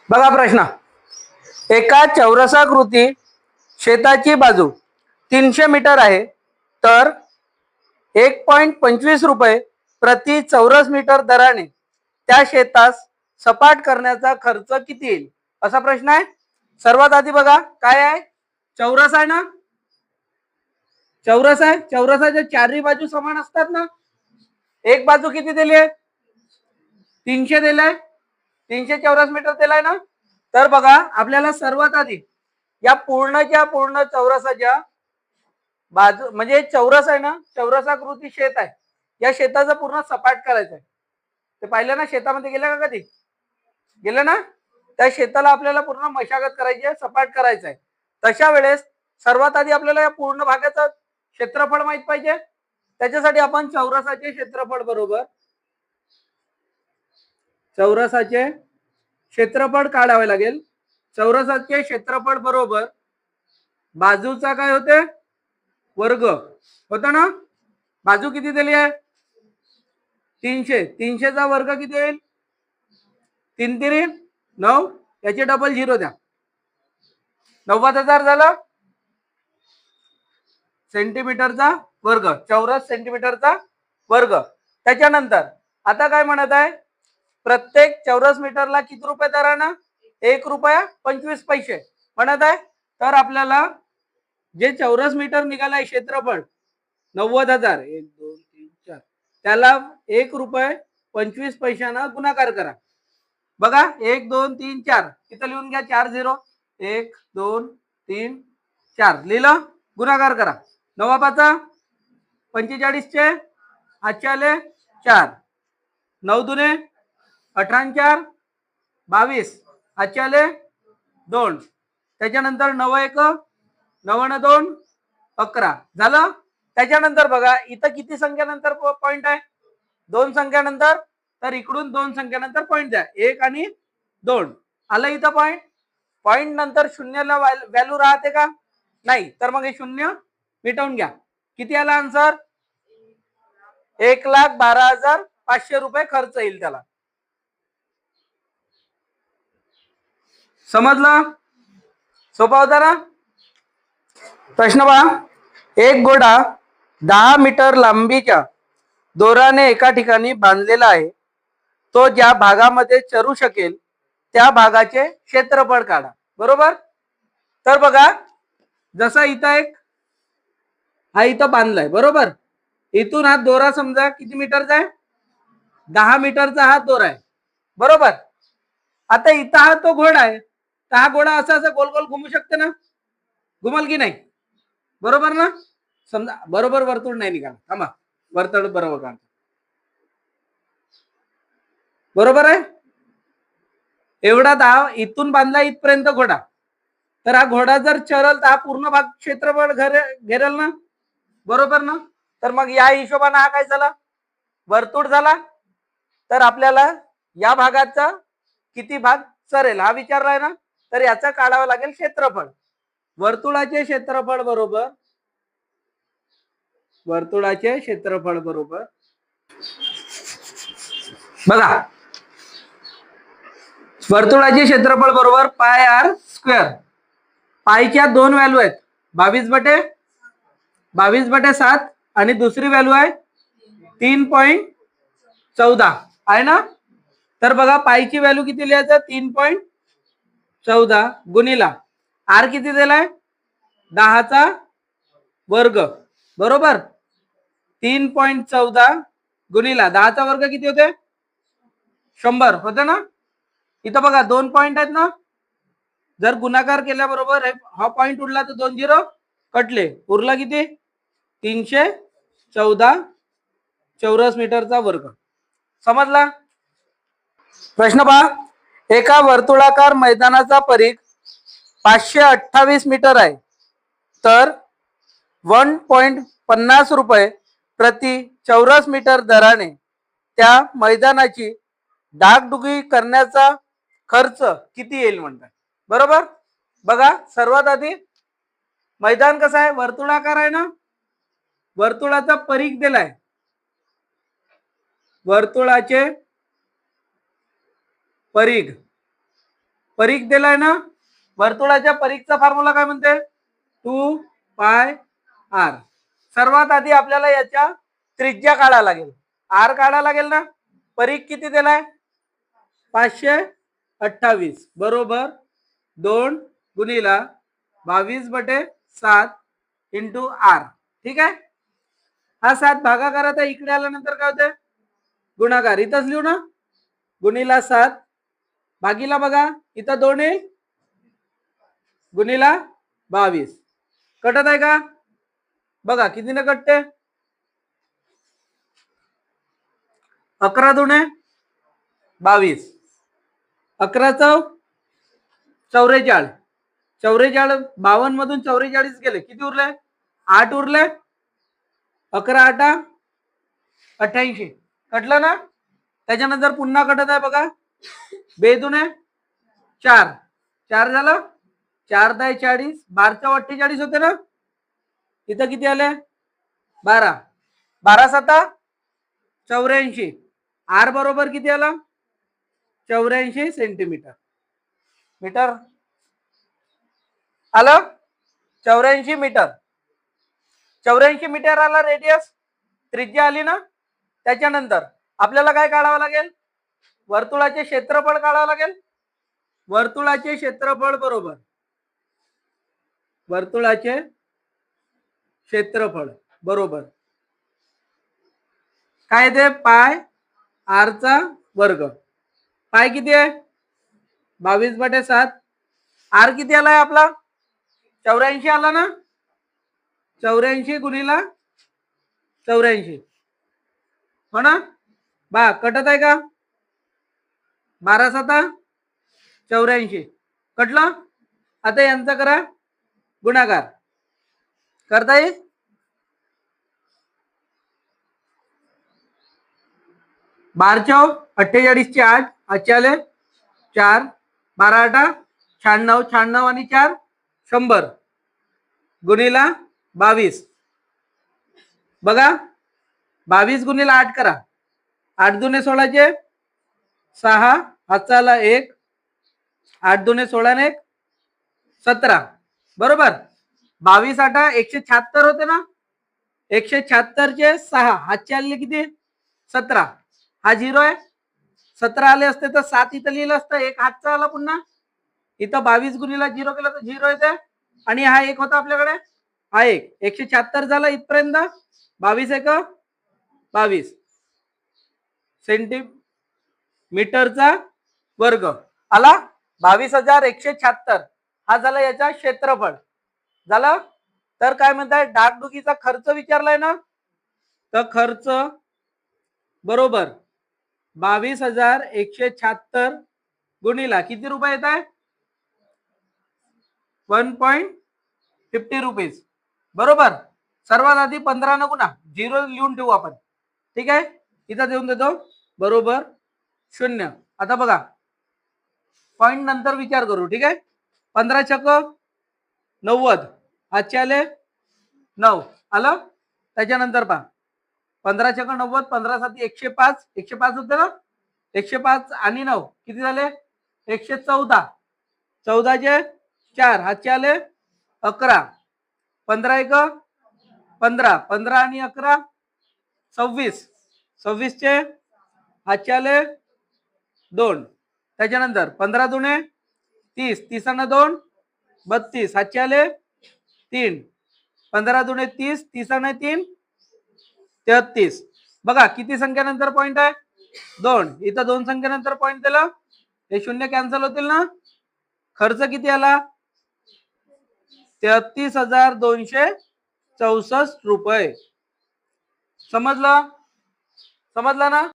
बघा प्रश्न, एका चौरसाकृती शेताची बाजू 300 मीटर आहे, तर 1.25 रुपये प्रति चौरस मीटर दराने त्या शेतास सपाट करण्याचा खर्च किती येईल, असा प्रश्न आहे. सर्वात आधी बघा काय आहे, चौरस आहे ना, चौरस आहे. चौरसाच्या चारही बाजू समान असतात ना. एक बाजू किती दिली आहे, 300 दिलाय, 300 चौरस मीटर दिलाय ना. तर बघा आपल्याला सर्वात आधी या पूर्णच्या पूर्ण चौरसाच्या बाजू, म्हणजे चौरस आहे ना, चौरसाकृती शेत आहे, या शेताचं पूर्ण सपाट करायचं आहे. ते पाहिलं ना, शेतामध्ये गेलं का कधी, गेलं ना. त्या शेताला आपल्याला पूर्ण मशागत करायची आहे, सपाट करायचं आहे. तशा वेळेस सर्वात आधी आपल्याला या पूर्ण भागाचं क्षेत्रफळ माहित पाहिजे. त्याच्यासाठी आपण चौरसाचे क्षेत्रफळ बरोबर चौरसाचे क्षेत्रफळ काढावे लागेल. चौरसाचे क्षेत्रफळ बरोबर बाजूचा काय होते, वर्ग होता ना. बाजू किती दिली आहे, 300. 300 चा वर्ग किती येईल, 3 3 9, याचे डबल 0 द्या, 90,000 झालं सेंटीमीटरचा वर्ग, चौरस सेंटीमीटरचा वर्ग. त्याच्यानंतर आता काय म्हणत आहे, प्रत्येक चौरस मीटरला किती रुपये दरानं, 1 रुपया 25 पैसे म्हणत आहे. तर आपल्याला जे चौरस मीटर निघालाय क्षेत्रफळ 90,000, 1 2 3 4, त्याला 1 रुपये 25 पैशानं गुणाकार करा. बघा 1 2 3 4, इथं लिहून घ्या 4 0, 1 2 3 4 लिहिलं, गुणाकार करा. 9 5 45 चे आजचे आले 4, 9 दुने 18 4 22, आजचे आले 2. त्याच्यानंतर 9 1 9 2 11 झालं. त्याच्यानंतर बघा इथं किती संख्यानंतर पॉइंट आहे, 2 संख्यानंतर. तर इकडून 2 संख्यानंतर पॉइंट द्या, 1 आणि 2 आलं इथं पॉइंट. पॉइंट नंतर शून्याला व्हॅल्यू राहते का, नाही. तर मग हे शून्य मिटवून घ्या. किती आला आन्सर, 1,12,500 रुपये खर्च येईल त्याला. समजलं, सोपा होता ना प्रश्न. पहा, एक घोडा 10 मीटर लांबीच्या दोराने एका ठिकाणी बांधलेला आहे. तो ज्या भागामध्ये चरू शकेल त्या भागाचे क्षेत्रफळ काढा. बरोबर. तर बघा जसा इथं एक हा इथं बांधलाय, बरोबर. इथून हा दोरा समजा किती मीटरचा आहे, 10 मीटरचा हा दोरा आहे, बरोबर. आता इथं हा तो घोडा आहे, तर हा घोडा असा असा गोल गोल घुमू शकते ना, घुमल की नाही, बरोबर ना. समजा बरोबर वर्तुळ नाही निघाला, थांबा, वर्तुळ बरोबर काढ, बरोबर आहे. एवढा 10 इथून बांधला इथपर्यंत घोडा. तर हा घोडा जर चरल तर हा पूर्ण भाग क्षेत्रफळ घेरल ना, बरोबर ना. तर मग या हिशोबाने हा काय झाला, वर्तुळ झाला. तर आपल्याला या भागाचा किती भाग चरेल हा विचारलाय ना, तर याचा काढावा लागेल क्षेत्रफळ. वर्तुळाचे क्षेत्रफळ बरोबर बघा, वर्तुळाचे क्षेत्रफळ बरोबर पाय आर स्क्वेअर. पायच्या 2 व्हॅल्यू आहेत, 22/7 आणि दुसरी व्हॅल्यू आहे 3.14 आहे ना. तर बघा पायची व्हॅल्यू किती लिहायचं, 3.14 गुणिला आर किती दिलाय, 10चा वर्ग, बरोबर. 3.14 गुणिला 10चा वर्ग किती होते, 100 होते ना. इथं बघा 2 पॉइंट आहेत ना, जर गुणाकार केल्याबरोबर हा पॉइंट उरला तर 2 0 कटले, उरला किती, 314 चौरस मीटरचा वर्ग. समजला. प्रश्न पहा, एका वर्तुळाकार मैदानाचा परिघ 528 मीटर आहे, तर 1.50 रुपये प्रति चौरस मीटर दराने त्या मैदानाची डागडुगी करण्याचा खर्च किती येईल म्हणतात, बरोबर. बघा सर्वात आधी मैदान कसं आहे, वर्तुळाकार आहे ना, वर्तुळाचा परिघ दिलाय, वर्तुळाचे परिघ परीघ दिलाय ना, वर्तुळाच्या परीघचा फॉर्म्युला काय म्हणते 2πr. सर्वात आधी आपल्याला याच्या त्रिज्या काढायला लागेल, आर काढायला लागेल ना. परीघ किती दिलाय 528 बरोबर 2 गुणिला 22/7 इंटू आर. ठीक आहे. हा 7 भागाकारात आहे, इकडे आल्यानंतर काय होते गुणाकार, इथंच लिहू ना, गुणिला 7 भागीला बघा इथं 2 येईल गुणिला 22. कटत आहे का बघा, कितीने कटते 11 दुणे 22, 11 चौ 44, 44 52 मधून 44 गेले, किती उरले 8 उरले, 11 8 88 कटलं ना. त्याच्यानंतर पुन्हा कटत आहे बघा, 2 दुणे 4, 4 झालं, 4 10 40, 12 × 48 होते ना. इथं किती आले 12, 12 7 84. आर बरोबर किती आला 84 सेंटीमीटर. मीटर आलं 84 मीटर. 84 मीटर आला रेडियस, त्रिज्या आली ना. त्याच्यानंतर आपल्याला काय काढावं लागेल, वर्तुळाचे क्षेत्रफळ काढावं लागेल. वर्तुळाचे क्षेत्रफळ बरोबर वर्तुळाचे क्षेत्रफळ बरोबर काय ते पाय आर चा वर्ग. पाय किती आहे 22/7. आर किती आलाय आपला 84 आला ना. 84 गुणिला 84 हो ना. बा कटत आहे का 12 7 84 कटलं. आता यांचा करा गुणाकार, करता येईल 12 × 48 8 आजचे आले 4, 12 8 96, 96 आणि 4 100 गुणिला 22. बघा 22 गुणिला 8 करा, 8 दुने 16 6, हातचा आला 1, 8 दुने 16 ने 1 17 बरोबर. 22 8 176 होते ना. 176 चे 6 हातचे आले किती 17, हा 0 आहे. 17 आले असते तर 7 इथं लिहिलं असतं, एक हातचा आला पुन्हा इथं 22 गुणिला 0 केलं तर 0 येते, आणि हा 1 होता आपल्याकडे, हा 1 176 झाला इथपर्यंत. 22 1 22 सेंटीमीटरचा वर्ग आला. 22,176 हा झाला याचा क्षेत्रफळ झालं. तर काय म्हणताय डागडुगीचा खर्च विचारलाय ना, तर खर्च बरोबर 22,176 गुणिला किती रुपये येत आहे 1.50 रुपीज बरोबर. सर्वात आधी 15 नको ना, 0 लिहून ठेवू आपण. ठीक आहे, इथं देऊन देतो बरोबर 0. आता बघा पॉइंट नंतर विचार करू. ठीक आहे. 15 छक 90, आजचे आले 9 आलं. त्याच्यानंतर पहा 15 छक 90, 15 7 105, 105 होते ना. 105 आणि 9 किती झाले 114, 14 चे 4 हातचे आले 11, 15 1 15, 15 आणि 11 26, 26 चे हातचे आले 2. त्याच्यानंतर 15 दुने 30, 30 आणि 2 32, हातचे आले 3, 15 दुने 30, 30 आणि 3 33. बघा किती संख्यानंतर पॉइंट आहे 2, इथं 2 संख्यानंतर पॉइंट दिला, हे 0 कॅन्सल होतील ना. खर्च किती आला 33,264 रुपये. समजलं, समजलं ना.